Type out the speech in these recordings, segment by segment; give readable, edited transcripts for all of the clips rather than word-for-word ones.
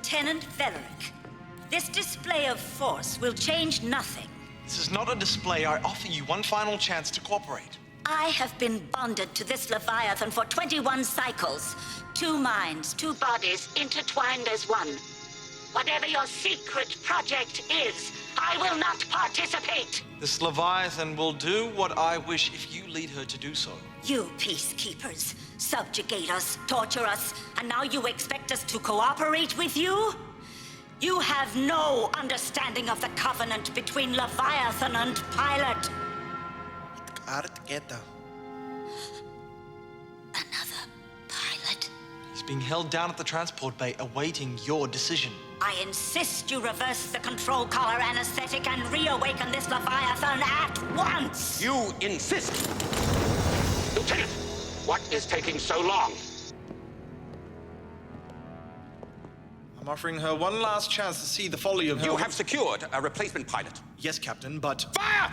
Lieutenant Veleric, this display of force will change nothing. This is not a display. I offer you one final chance to cooperate. I have been bonded to this Leviathan for 21 cycles. 2 minds, 2 bodies, intertwined as one. Whatever your secret project is, I will not participate. This Leviathan will do what I wish if you lead her to do so. You peacekeepers subjugate us, torture us, and now you expect us to cooperate with you? You have no understanding of the covenant between Leviathan and Pilot. Another pilot? He's being held down at the transport bay, awaiting your decision. I insist you reverse the control collar anesthetic and reawaken this Leviathan at once! You insist! Lieutenant, what is taking so long? I'm offering her one last chance to see the folly of her... You have secured a replacement pilot. Yes, Captain, but... Fire!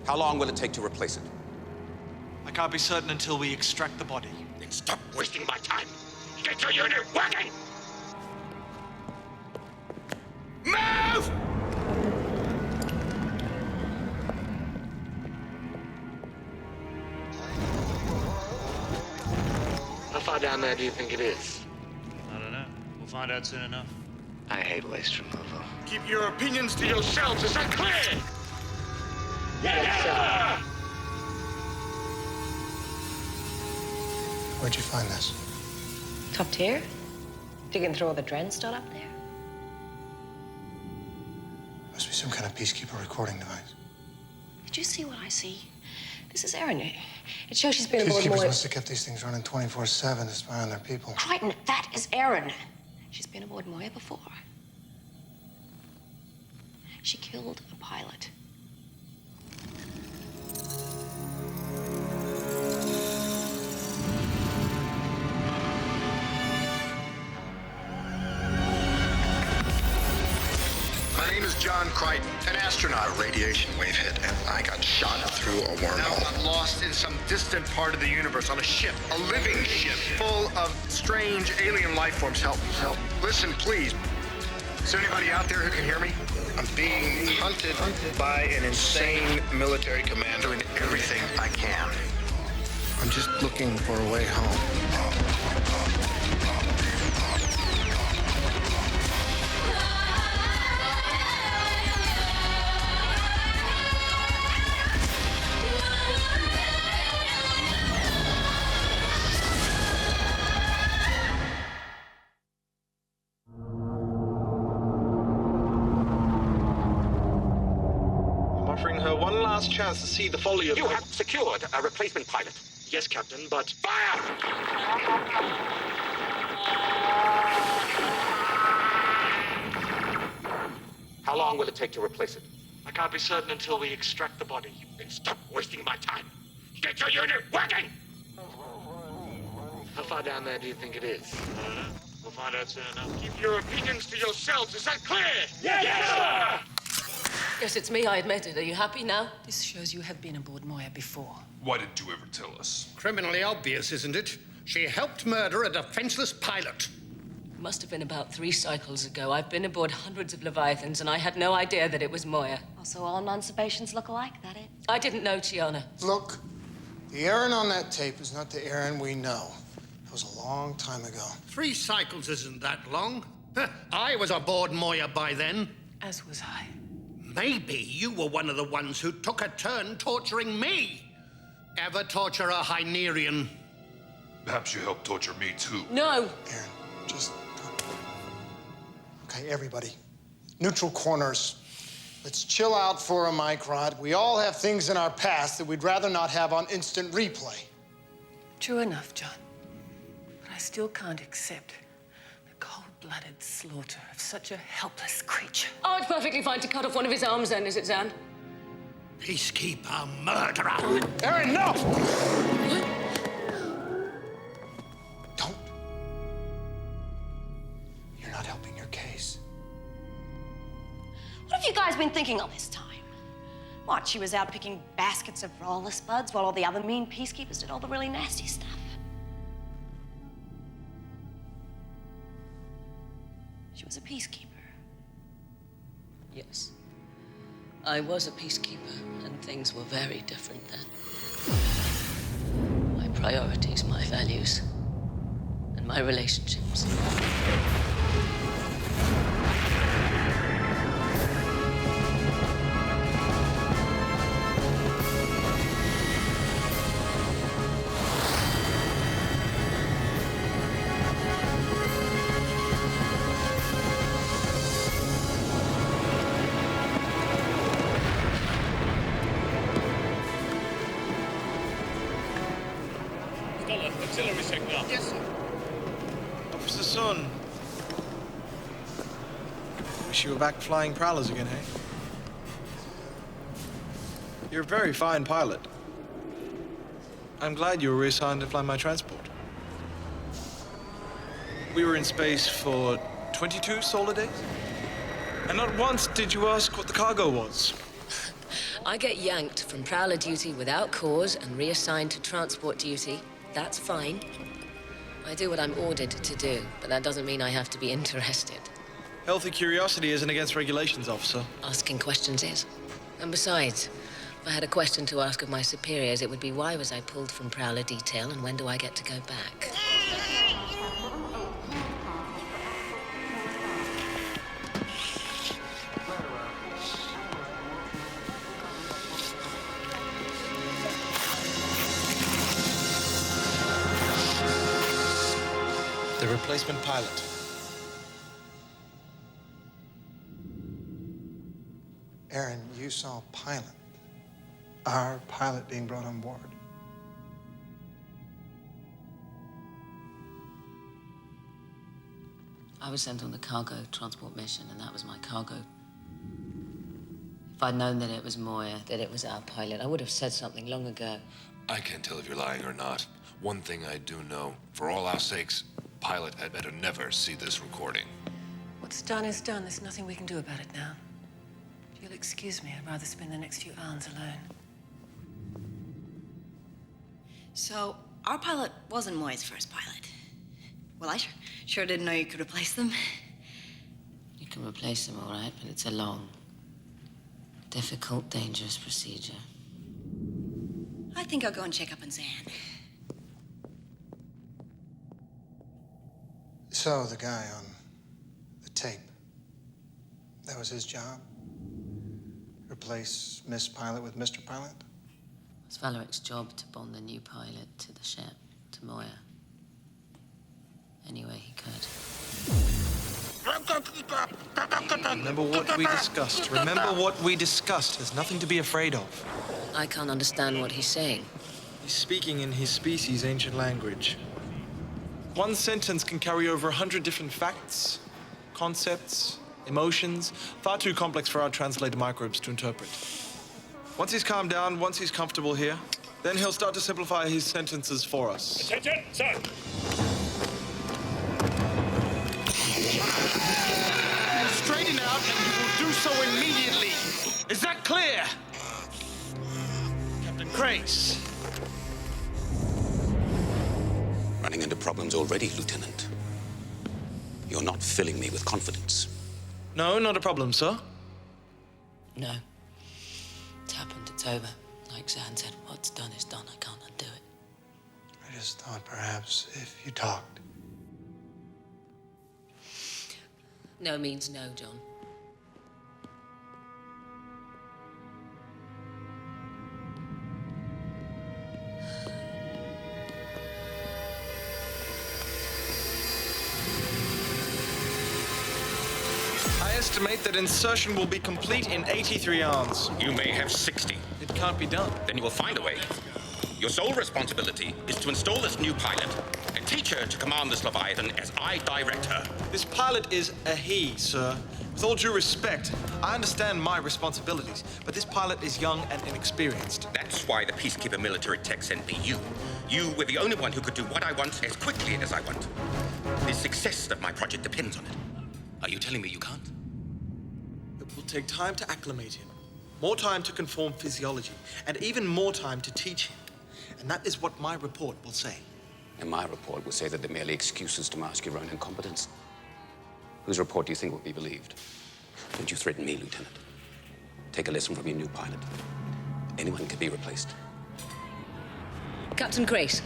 How long will it take to replace it? I can't be certain until we extract the body. Then stop wasting my time. Get your unit working! Move! How far down there do you think it is? I don't know. We'll find out soon enough. I hate waste removal. Keep your opinions to yourselves, is that clear? Yes, sir. Where'd you find this? Top tier? Digging through all the Dren still up there? Must be some kind of Peacekeeper recording device. Did you see what I see? This is Aeryn. It shows she's been aboard Peacekeepers Moya. must have kept these things running 24/7 to spy on their people. Crichton, that is Aeryn. She's been aboard Moya before. She killed a pilot. My name is John Crichton, an astronaut. A radiation wave hit, and I got shot through a wormhole. Now I'm lost in some distant part of the universe on a ship, a living ship, full of strange alien life forms. Help, help. Listen, please. Is there anybody out there who can hear me? I'm being hunted by an insane military commander. Doing everything I can. I'm just looking for a way home. One last chance to see the folly of... You have secured a replacement pilot. Yes, Captain, but... Fire! How long will it take to replace it? I can't be certain until we extract the body. Then stop wasting my time. Get your unit working! How far down there do you think it is? I don't know. We'll find out soon enough. Keep your opinions to yourselves, is that clear? Yes, sir! Yes, it's me, I admit it. Are you happy now? This shows you have been aboard Moya before. Why didn't you ever tell us? Criminally obvious, isn't it? She helped murder a defenseless pilot. It must have been about 3 cycles ago. I've been aboard hundreds of Leviathans, and I had no idea that it was Moya. Also, all non-Sabatians look alike, that it? I didn't know, Chiana. Look, the Aeryn on that tape is not the Aeryn we know. That was a long time ago. 3 cycles isn't that long. I was aboard Moya by then. As was I. Maybe you were one of the ones who took a turn torturing me. Ever torture a Hynerian? Perhaps you helped torture me too. No! Aeryn, just... Okay, everybody. Neutral corners. Let's chill out for a mic, Rod. We all have things in our past that we'd rather not have on instant replay. True enough, John. But I still can't accept the cold-blooded slaughter of such a helpless creature. Oh, it's perfectly fine to cut off one of his arms then, is it, Zan? Peacekeeper murderer. Aeryn, no! Don't Claudia's been thinking all this time? What, she was out picking baskets of roller spuds while all the other mean peacekeepers did all the really nasty stuff? She was a peacekeeper. Yes. I was a peacekeeper, and things were very different then. My priorities, my values, and my relationships. Auxiliary signal. Yes, sir. Officer Sun. Wish you were back flying prowlers again, eh? You're a very fine pilot. I'm glad you were reassigned to fly my transport. We were in space for 22 solar days? And not once did you ask what the cargo was. I get yanked from prowler duty without cause and reassigned to transport duty. That's fine. I do what I'm ordered to do, but that doesn't mean I have to be interested. Healthy curiosity isn't against regulations, officer. Asking questions is. And besides, if I had a question to ask of my superiors, it would be why was I pulled from prowler detail and when do I get to go back? The replacement pilot. Aeryn, you saw pilot. Our pilot being brought on board. I was sent on the cargo transport mission, and that was my cargo. If I'd known that it was Moya, that it was our pilot, I would have said something long ago. I can't tell if you're lying or not. One thing I do know, for all our sakes, pilot had better never see this recording. What's done is done. There's nothing we can do about it now. If you'll excuse me, I'd rather spend the next few hours alone. So, our pilot wasn't Moya's first pilot. Well, I sure didn't know you could replace them. You can replace them, all right, but it's a long, difficult, dangerous procedure. I think I'll go and check up on Zan. So, the guy on the tape, that was his job? Replace Miss Pilot with Mr. Pilot? It's Valeric's job to bond the new pilot to the ship, to Moya. Any way he could. Remember what we discussed. Remember what we discussed. There's nothing to be afraid of. I can't understand what he's saying. He's speaking in his species' ancient language. One sentence can carry over 100 different facts, concepts, emotions, far too complex for our translator microbes to interpret. Once he's calmed down, once he's comfortable here, then he'll start to simplify his sentences for us. Attention, sir. Straighten out, and you will do so immediately. Is that clear? Captain Grace. Running into problems already, Lieutenant. You're not filling me with confidence. No, not a problem, sir. No. It's happened, it's over. Like Zan said, what's done is done. I can't undo it. I just thought perhaps if you talked. No means no, John. I estimate that insertion will be complete in 83 hours. You may have 60. It can't be done. Then you will find a way. Your sole responsibility is to install this new pilot and teach her to command this Leviathan as I direct her. This pilot is a he, sir. With all due respect, I understand my responsibilities, but this pilot is young and inexperienced. That's why the Peacekeeper military tech sent me you. You were the only one who could do what I want as quickly as I want. The success of my project depends on it. Are you telling me you can't? It will take time to acclimate him, more time to conform physiology, and even more time to teach him. And that is what my report will say. And my report will say that they're merely excuses to mask your own incompetence. Whose report do you think will be believed? Don't you threaten me, Lieutenant. Take a lesson from your new pilot. Anyone can be replaced. Captain Grace,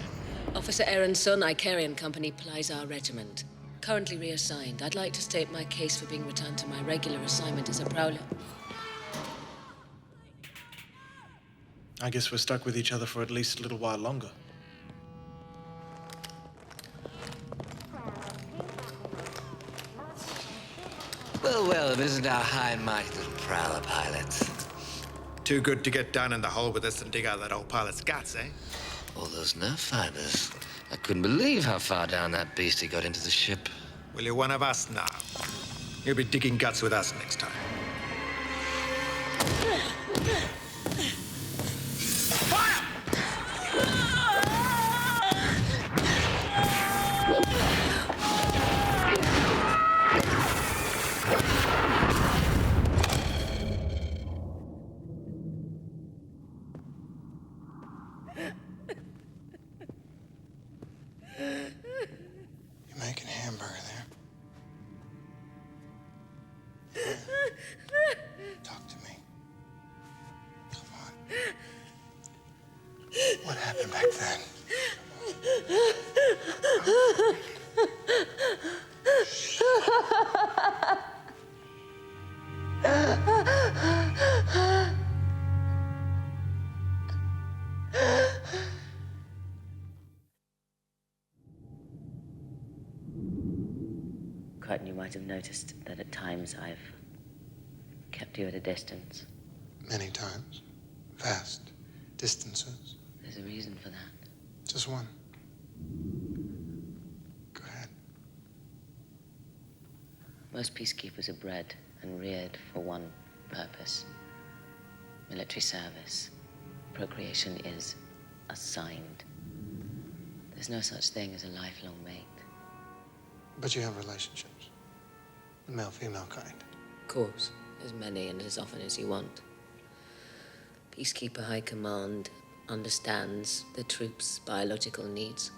Officer Aeryn's son, Icarian Company, plies our regiment. Currently reassigned. I'd like to state my case for being returned to my regular assignment as a prowler. I guess we're stuck with each other for at least a little while longer. Well, well, isn't our high and mighty little prowler pilot? Too good to get down in the hole with us and dig out that old pilot's guts, eh? All those nerve fibers. I couldn't believe how far down that beastie got into the ship. Well, you're one of us now. You'll be digging guts with us next time. You're making a hamburger there. Talk to me. Come on. What happened back then? Crichton, you might have noticed that at times I've kept you at a distance. Many times. Vast distances. There's a reason for that. Just one. Go ahead. Most peacekeepers are bred and reared for one purpose. Military service. Procreation is assigned. There's no such thing as a lifelong mate. But you have relationships. The male-female kind. Of course. As many and as often as you want. Peacekeeper High Command understands the troops' biological needs.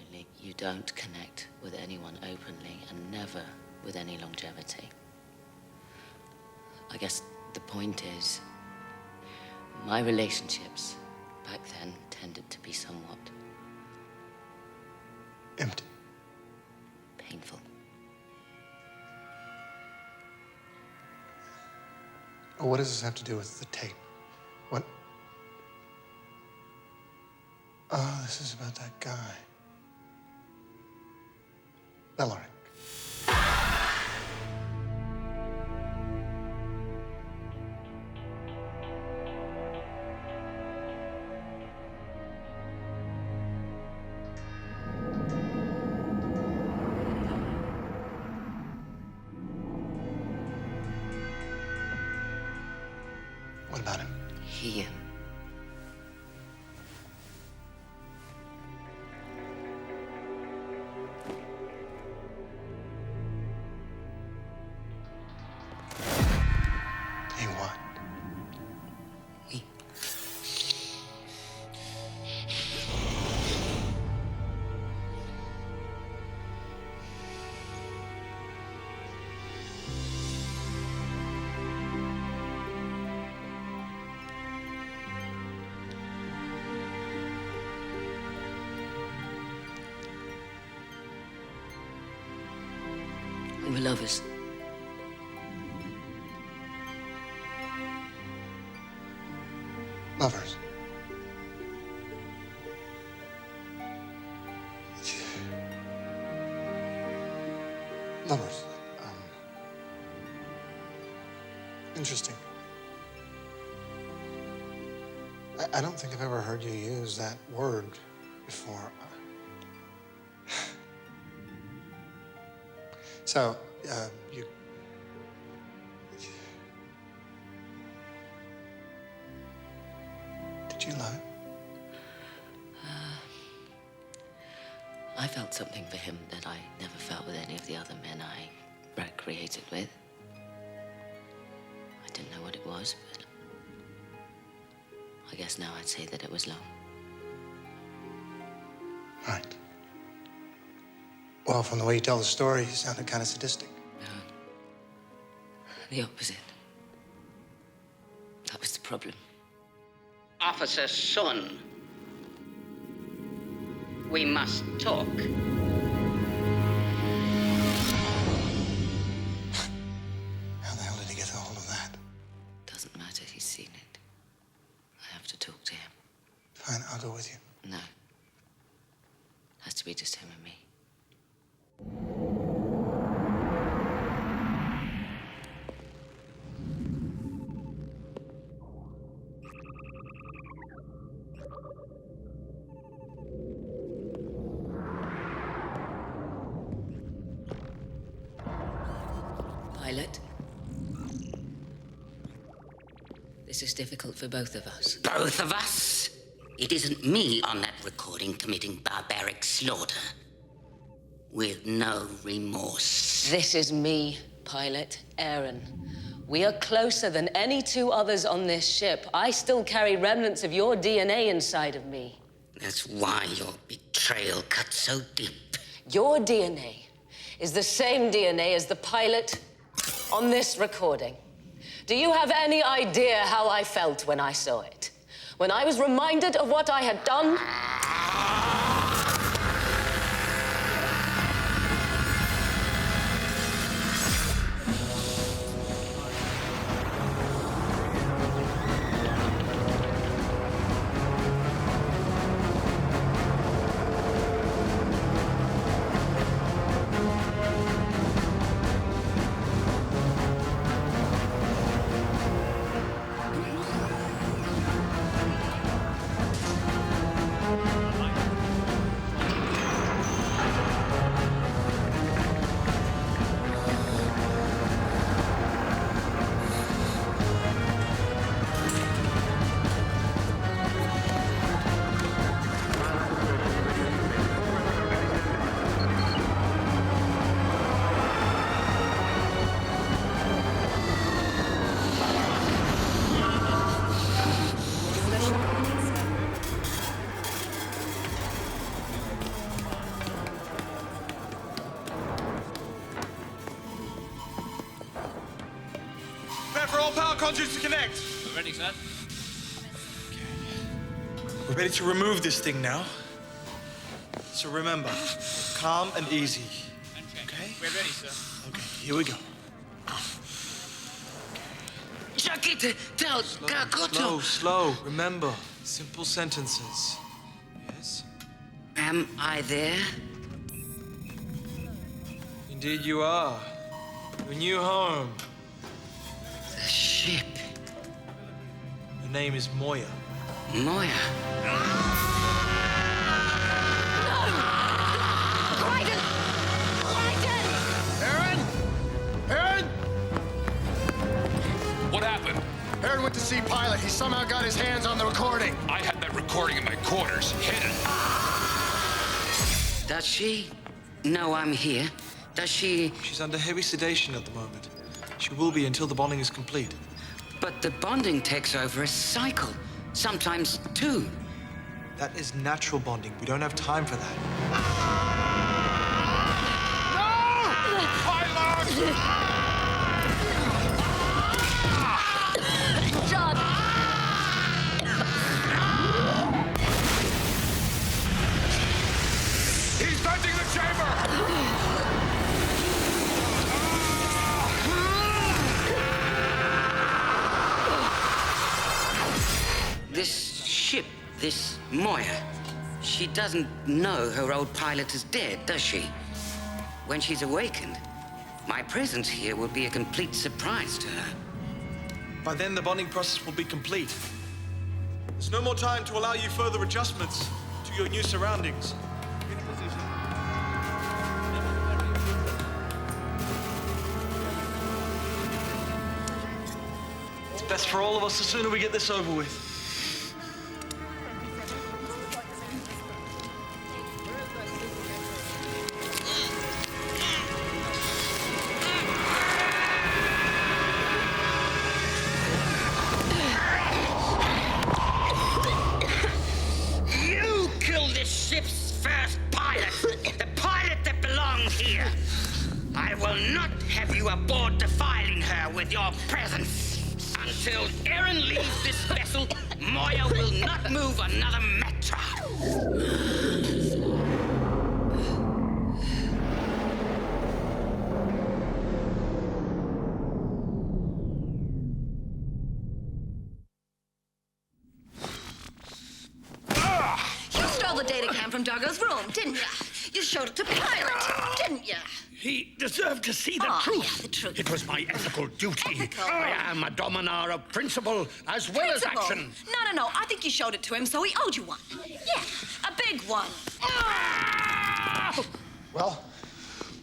Only you don't connect with anyone openly and never with any longevity. I guess the point is, my relationships back then tended to be somewhat empty. Painful. What does this have to do with the tape? What? Oh, this is about that guy. Bellaric. What about him? He He what? We. We were lovers. Lovers. Lovers. Interesting. I don't think I've ever heard you use that word before. So, you... Did you love him? I felt something for him that I never felt with any of the other men I recreated with. was, but I guess now I'd say that it was long. Right. Well, from the way you tell the story, you sounded kind of sadistic. No. The opposite. That was the problem. Officer Sun, we must talk. How the hell did he get a hold of that? Doesn't matter, he's seen it. I have to talk to him. Fine, I'll go with you. No. Has to be just him and me. Pilot? This is difficult for both of us. Both of us? It isn't me on that recording committing barbaric slaughter. With no remorse. This is me, Pilot Aeryn. We are closer than any two others on this ship. I still carry remnants of your DNA inside of me. That's why your betrayal cut so deep. Your DNA is the same DNA as the pilot on this recording. Do you have any idea how I felt when I saw it? When I was reminded of what I had done? Conduits to connect. We're ready, sir. We're ready to remove this thing now. So remember, calm and easy. Okay? We're ready, sir. Okay, here we go. Slow. Remember, simple sentences. Yes? Am I there? Indeed you are. Your new home. The ship. Her name is Moya. Moya. Aeryn! What happened? Aeryn went to see Pilot. He somehow got his hands on the recording. I had that recording in my quarters, hidden. Does she know I'm here? Does she... She's under heavy sedation at the moment. She will be until the bonding is complete. But the bonding takes over a cycle. Sometimes two. That is natural bonding. We don't have time for that. John! He's venting the chamber! This ship, this Moya, she doesn't know her old pilot is dead, does she? When she's awakened, my presence here will be a complete surprise to her. By then, the bonding process will be complete. There's no more time to allow you further adjustments to your new surroundings. It's best for all of us the sooner we get this over with. kill this ship's first pilot, the pilot that belongs here. I will not have you aboard defiling her with your presence. Until Aeryn leaves this vessel, Moya will not move another metra. You stole the data cam from Dargo's room, didn't you? You showed it to Pilot, didn't you? He deserved to see the truth. Yeah, the truth. It was my ethical duty. Ethical? I am a dominar of principle as well as action. No. I think you showed it to him, so he owed you one. Yeah, a big one. Well?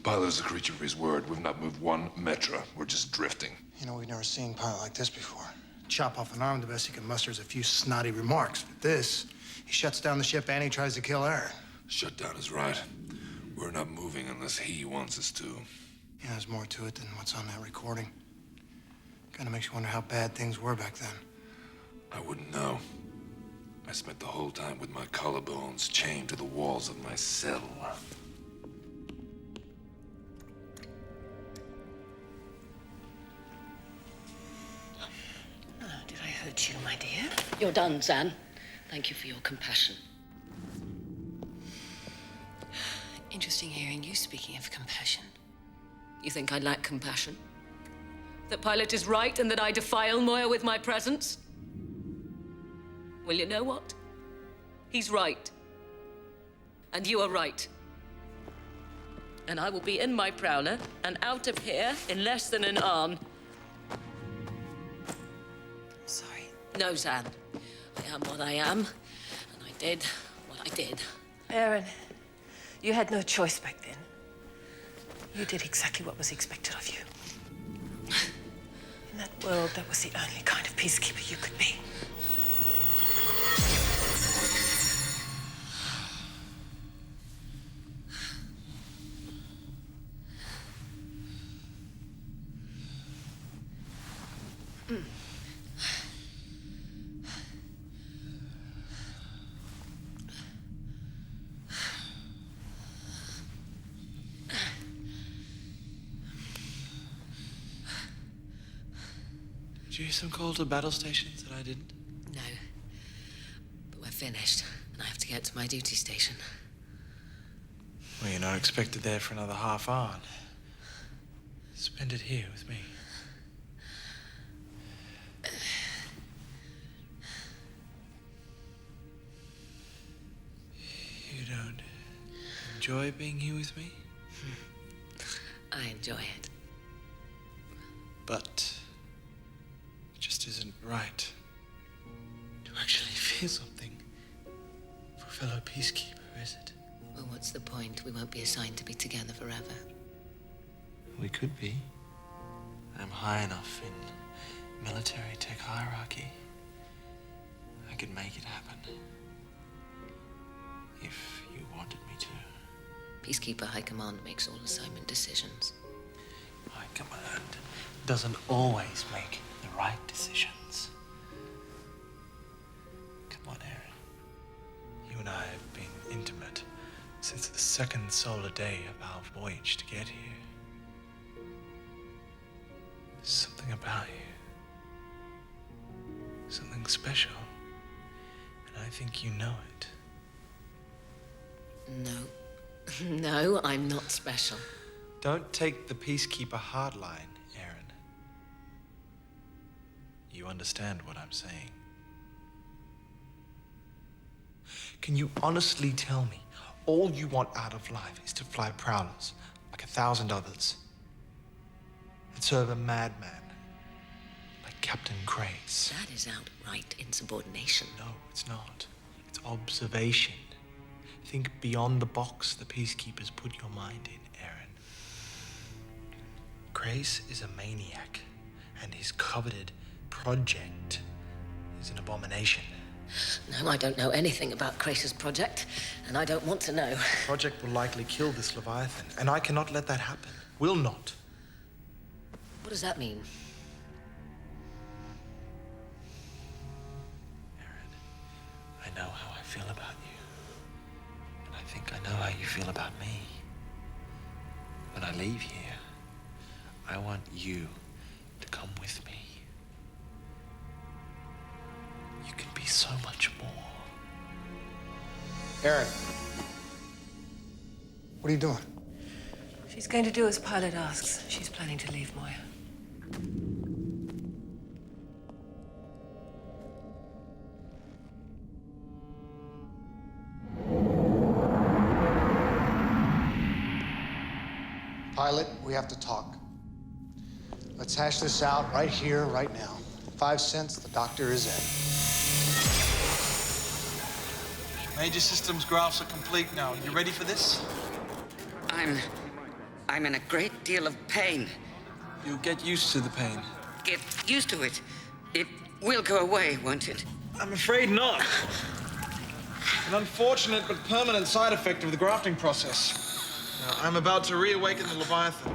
Pilot is a creature of his word. We've not moved one metra. We're just drifting. You know, we've never seen Pilot like this before. Chop off an arm, the best he can muster is a few snotty remarks. But this, he shuts down the ship and he tries to kill Aeryn. Shut down is right. We're not moving unless he wants us to. Yeah, there's more to it than what's on that recording. Kind of makes you wonder how bad things were back then. I wouldn't know. I spent the whole time with my collarbones chained to the walls of my cell. Did I hurt you, my dear? You're done, Zan. Thank you for your compassion. Interesting hearing you speaking of compassion. You think I lack compassion? That Pilot is right and that I defile Moya with my presence? Well, you know what? He's right. And you are right. And I will be in my prowler and out of here in less than an arm. Sorry. No, Zan. I am what I am, and I did what I did. Aeryn, you had no choice back then. You did exactly what was expected of you. In that world, that was the only kind of peacekeeper you could be. Did you hear some calls to battle stations that I didn't? No. But we're finished, and I have to get to my duty station. Well, you're not expected there for another half hour. Spend it here with me. You don't enjoy being here with me? I enjoy it. But it just isn't right to actually feel something for a fellow peacekeeper, is it? Well, what's the point? We won't be assigned to be together forever. We could be. I'm high enough in military tech hierarchy. I could make it happen. If you wanted me to. Peacekeeper High Command makes all assignment decisions. High Command doesn't always make the right decisions. Come on, Aeryn. You and I have been intimate since the second solar day of our voyage to get here. There's something about you. Something special. And I think you know it. No. No, I'm not special. Don't take the Peacekeeper hardline, Aeryn. You understand what I'm saying. Can you honestly tell me all you want out of life is to fly prowlers like 1,000 others and serve a madman like Captain Craze? That is outright insubordination. No, it's not. It's observation. Think beyond the box the Peacekeepers put your mind in, Aeryn. Craze is a maniac, and his coveted project is an abomination. No, I don't know anything about Crace's project, and I don't want to know. The project will likely kill this Leviathan, and I cannot let that happen. Will not. What does that mean? Aeryn, I know how I feel about you. feel about me. When I leave here, I want you to come with me. You can be so much more. Aeryn, what are you doing? She's going to do as Pilot asks. She's planning to leave Moya. Pilot, we have to talk. Let's hash this out right here, right now. 5 cents, the doctor is in. Major systems graphs are complete now. You ready for this? I'm in a great deal of pain. You'll get used to the pain. Get used to it. It will go away, won't it? I'm afraid not. An unfortunate but permanent side effect of the grafting process. Now, I'm about to reawaken the Leviathan.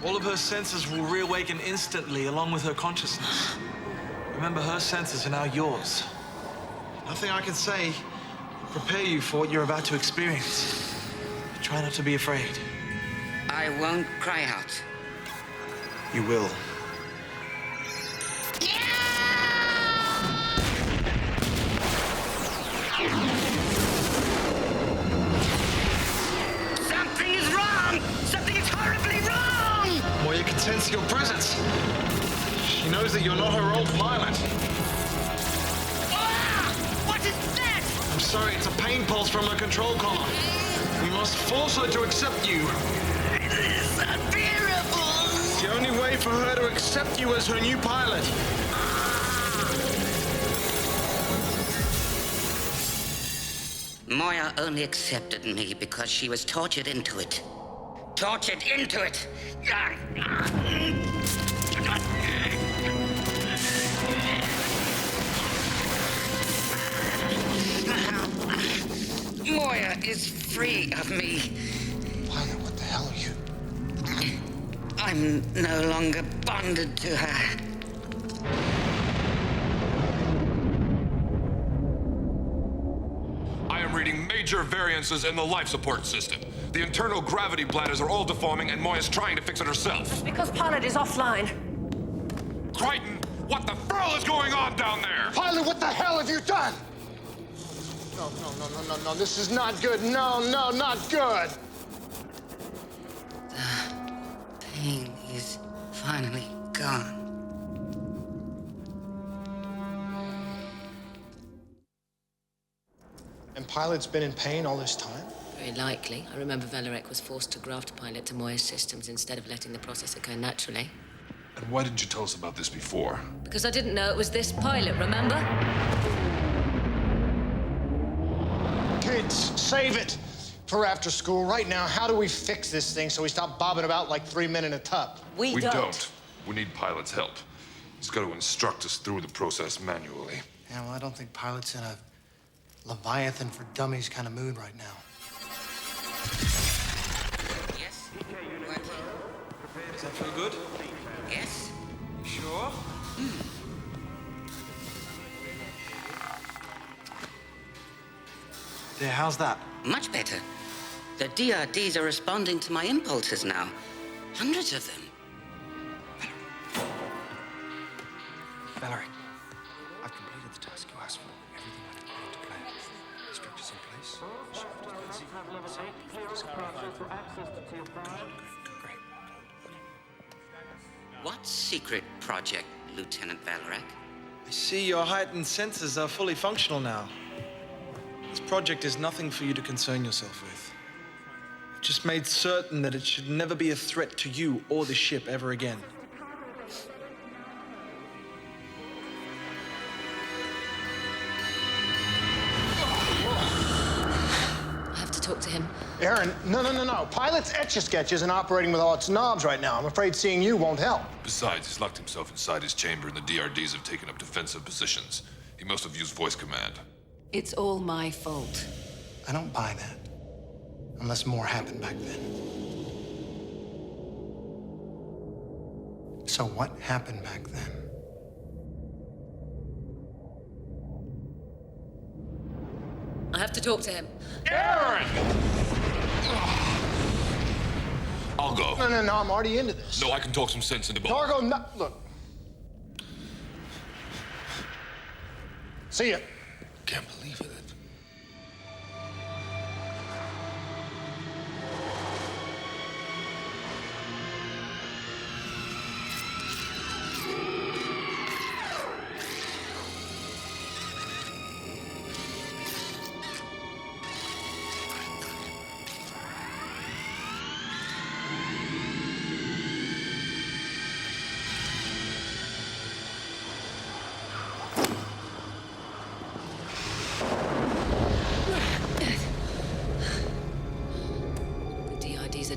All of her senses will reawaken instantly, along with her consciousness. Remember, her senses are now yours. Nothing I can say will prepare you for what you're about to experience. Try not to be afraid. I won't cry out. You will. Something is wrong! Something is horribly wrong! Moya can sense your presence. She knows that you're not her old pilot. What is that? I'm sorry, it's a pain pulse from her control column. We must force her to accept you. This is unbearable! It's the only way for her to accept you as her new pilot. Moya only accepted me because she was tortured into it. Tortured into it! Moya is free of me. Pilot, what the hell are you? I'm no longer bonded to her. I am reading major variances in the life support system. The internal gravity bladders are all deforming, and Moya's trying to fix it herself. Because Pilot is offline. Crichton, what the frill is going on down there? Pilot, what the hell have you done? No, this is not good. No, not good. The pain is finally gone. And Pilot's been in pain all this time? Very likely. I remember Valorek was forced to graft Pilot to Moya's systems instead of letting the process occur naturally. And why didn't you tell us about this before? Because I didn't know it was this Pilot, remember? Kids, save it for after school. Right now, how do we fix this thing so we stop bobbing about like 3 men in a tub? We don't. We need Pilot's help. He's got to instruct us through the process manually. Yeah, well, I don't think Pilot's in a Leviathan for dummies kind of mood right now. Yes? Working. Does that feel good? Yes? You sure? There, how's that? Much better. The DRDs are responding to my impulses now. Hundreds of them. Valerie, I've completed the task you asked for. Everything went according to plan. The structure's in place. Great. What secret project, Lieutenant Valorek? I see your heightened senses are fully functional now. This project is nothing for you to concern yourself with. I've just made certain that it should never be a threat to you or the ship ever again. I have to talk to him. Aeryn, no. Pilot's Etch-a-Sketch isn't operating with all its knobs right now. I'm afraid seeing you won't help. Besides, he's locked himself inside his chamber, and the DRDs have taken up defensive positions. He must have used voice command. It's all my fault. I don't buy that. Unless more happened back then. So what happened back then? I have to talk to him. Aeryn! I'll go. No, I'm already into this. No, I can talk some sense into both. Dargo, no, look. See ya. Can't believe it.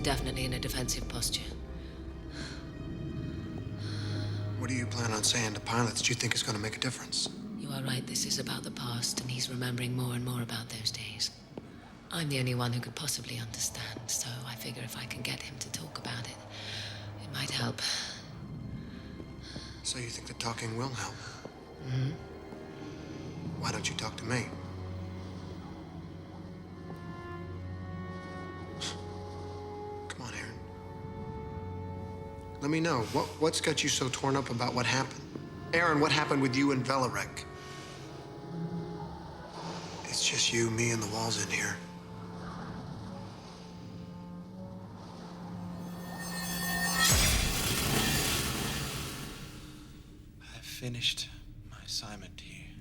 Definitely in a defensive posture. What do you plan on saying to pilots do you think is going to make a difference? You are right, this is about the past, and he's remembering more and more about those days. I'm the only one who could possibly understand, so I figure if I can get him to talk about it, it might help. So you think the talking will help? Mm-hmm. Why don't you talk to me? Let me know, what's got you so torn up about what happened? Aeryn, what happened with you and Velarek? It's just you, me, and the walls in here. I've finished my assignment here.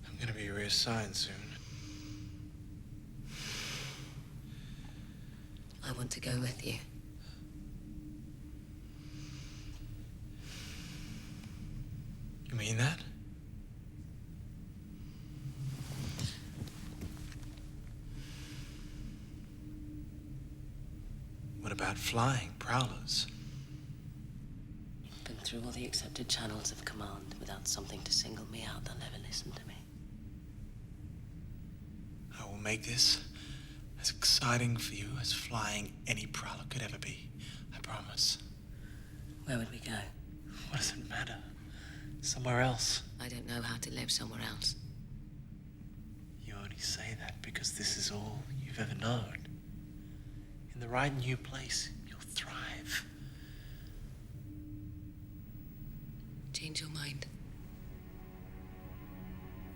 I'm gonna be reassigned soon. I want to go with you. You mean that? What about flying prowlers? Been through all the accepted channels of command. Without something to single me out, they'll never listen to me. I will make this as exciting for you as flying any prowler could ever be. I promise. Where would we go? What does it matter? Somewhere else. I don't know how to live somewhere else. You only say that because this is all you've ever known. In the right new place, you'll thrive. Change your mind.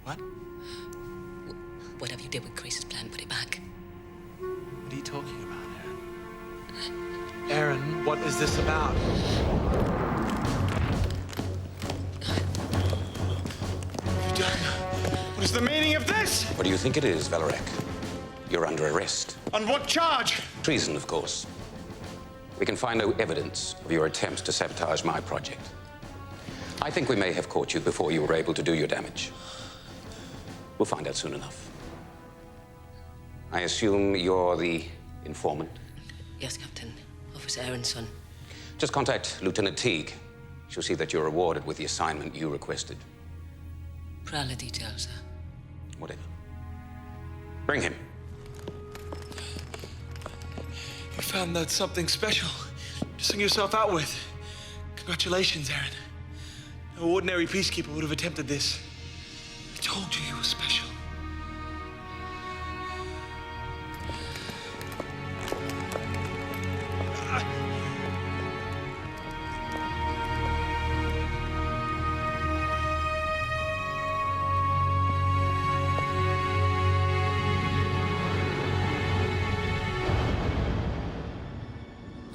What? Whatever you did with Grace's plan, put it back. What are you talking about, Aeryn? Aeryn, what is this about? What is the meaning of this? What do you think it is, Velarek? You're under arrest. On what charge? Treason, of course. We can find no evidence of your attempts to sabotage my project. I think we may have caught you before you were able to do your damage. We'll find out soon enough. I assume you're the informant? Yes, Captain. Officer Aeryn's son. Just contact Lieutenant Teague. She'll see that you're rewarded with the assignment you requested. Prowler details, sir. Whatever. Bring him. You found that something special to sing yourself out with. Congratulations, Aeryn. No ordinary peacekeeper would have attempted this. I told you you were special.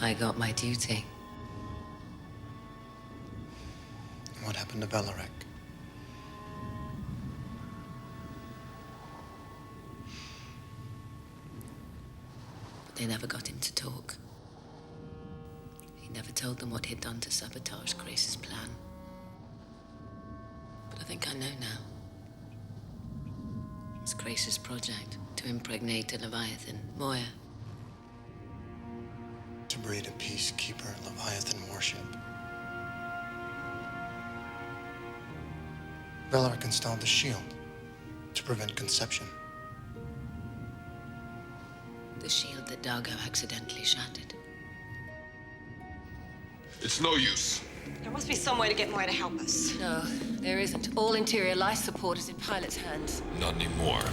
I got my duty. What happened to Velarek? But they never got him to talk. He never told them what he'd done to sabotage Grace's plan. But I think I know now. It's Grace's project to impregnate a Leviathan, Moya. To breed a Peacekeeper Leviathan warship. Velarek installed the shield to prevent conception. The shield that Dargo accidentally shattered. It's no use. There must be some way to get Moya to help us. No, there isn't. All interior life support is in pilot's hands. Not anymore.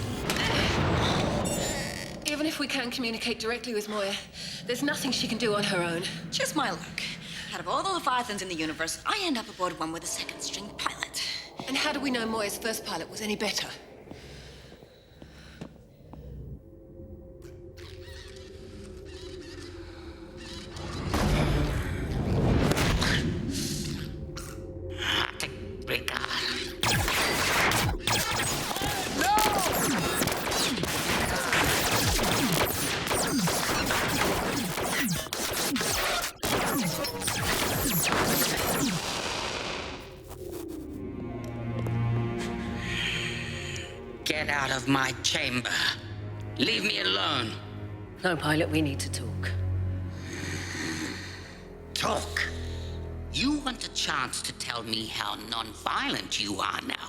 Even if we can communicate directly with Moya, there's nothing she can do on her own. Just my luck. Out of all the Leviathans in the universe, I end up aboard one with a second-string pilot. And how do we know Moya's first pilot was any better? Get out of my chamber. Leave me alone. No, pilot, we need to talk. Talk? You want a chance to tell me how non-violent you are now?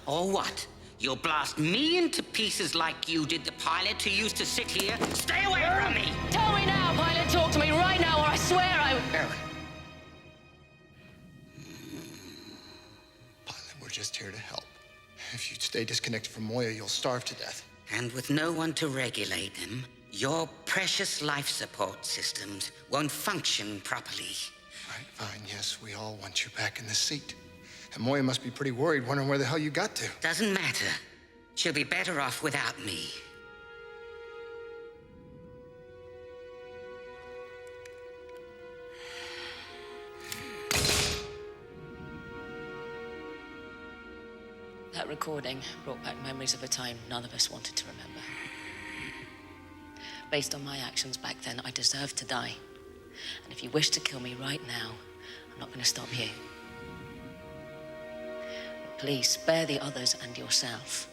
Or what? You'll blast me into pieces like you did the pilot who used to sit here? Stay away from me! Tell me now, pilot. Talk to me right now, or I swear I... Pilot, we're just here to help. If you stay disconnected from Moya, you'll starve to death. And with no one to regulate them, your precious life support systems won't function properly. Right, fine, yes, we all want you back in the seat. And Moya must be pretty worried, wondering where the hell you got to. Doesn't matter. She'll be better off without me. That recording brought back memories of a time none of us wanted to remember. Based on my actions back then, I deserved to die. And if you wish to kill me right now, I'm not going to stop you. Please spare the others and yourself.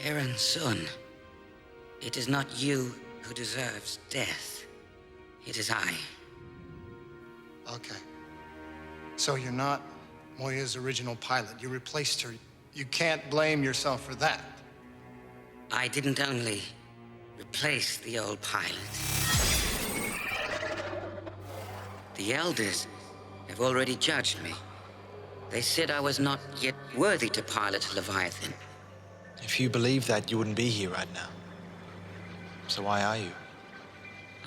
Aeryn, son, it is not you who deserves death. It is I. Okay. So you're not Moya's original pilot. You replaced her. You can't blame yourself for that. I didn't only replace the old pilot. The elders have already judged me. They said I was not yet worthy to pilot Leviathan. If you believe that, you wouldn't be here right now. So why are you?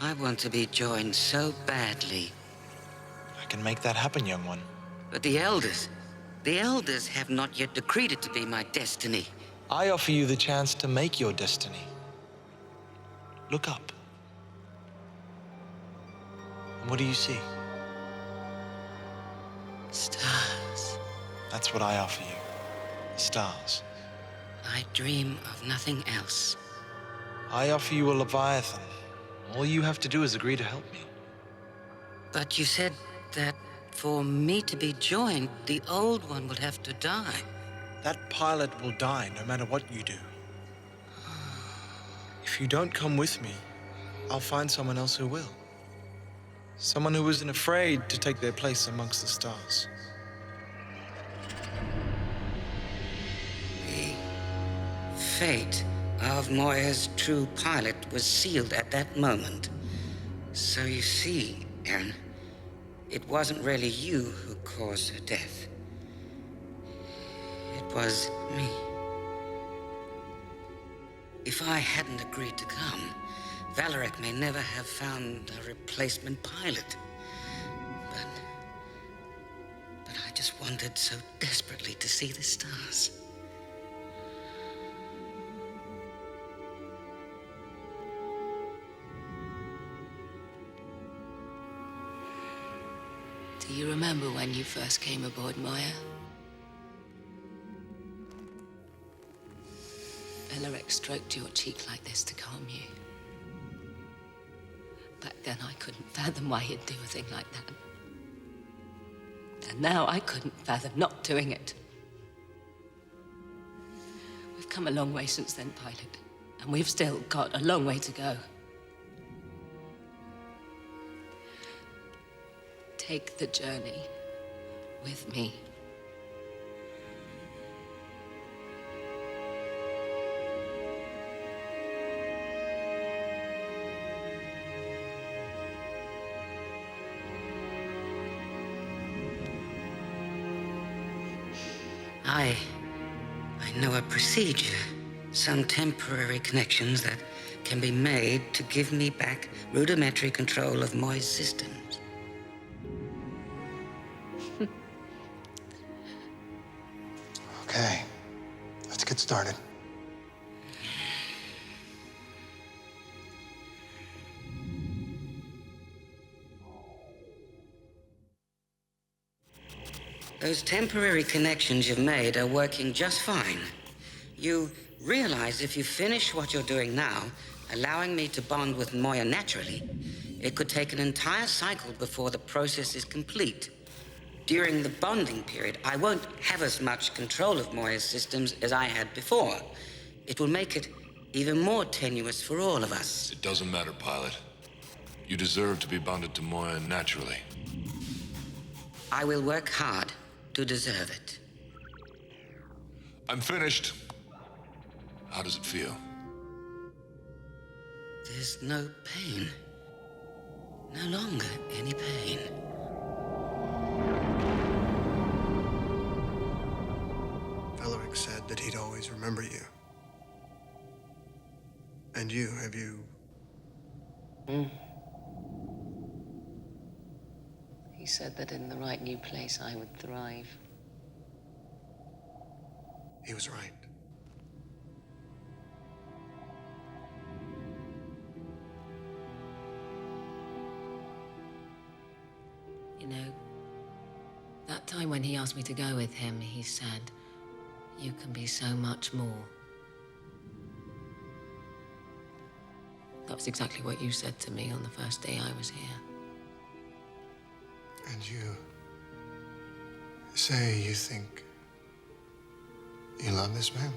I want to be joined so badly. I can make that happen, young one. But the elders have not yet decreed it to be my destiny. I offer you the chance to make your destiny. Look up. And what do you see? Stars. That's what I offer you. Stars. I dream of nothing else. I offer you a Leviathan. All you have to do is agree to help me. But you said that for me to be joined, the old one will have to die. That pilot will die no matter what you do. If you don't come with me, I'll find someone else who will. Someone who isn't afraid to take their place amongst the stars. The fate of Moya's true pilot was sealed at that moment. So you see, Aeryn, it wasn't really you who caused her death. It was me. If I hadn't agreed to come, Valeric may never have found a replacement pilot. But I just wanted so desperately to see the stars. Do you remember when you first came aboard, Moya? Valeric stroked your cheek like this to calm you. Back then, I couldn't fathom why he'd do a thing like that. And now I couldn't fathom not doing it. We've come a long way since then, pilot. And we've still got a long way to go. Take the journey with me. I know a procedure some temporary connections that can be made to give me back rudimentary control of Moya's systems. Okay, let's get started. Those temporary connections you've made are working just fine. You realize if you finish what you're doing now, allowing me to bond with Moya naturally, it could take an entire cycle before the process is complete. During the bonding period, I won't have as much control of Moya's systems as I had before. It will make it even more tenuous for all of us. It doesn't matter, pilot. You deserve to be bonded to Moya naturally. I will work hard to deserve it. I'm finished. How does it feel? There's no pain. No longer any pain. Valeric said that he'd always remember you. And you, have you... He said that in the right new place I would thrive. He was right. You know, that time when he asked me to go with him, he said, "You can be so much more." That was exactly what you said to me on the first day I was here. And you say you think you love this man?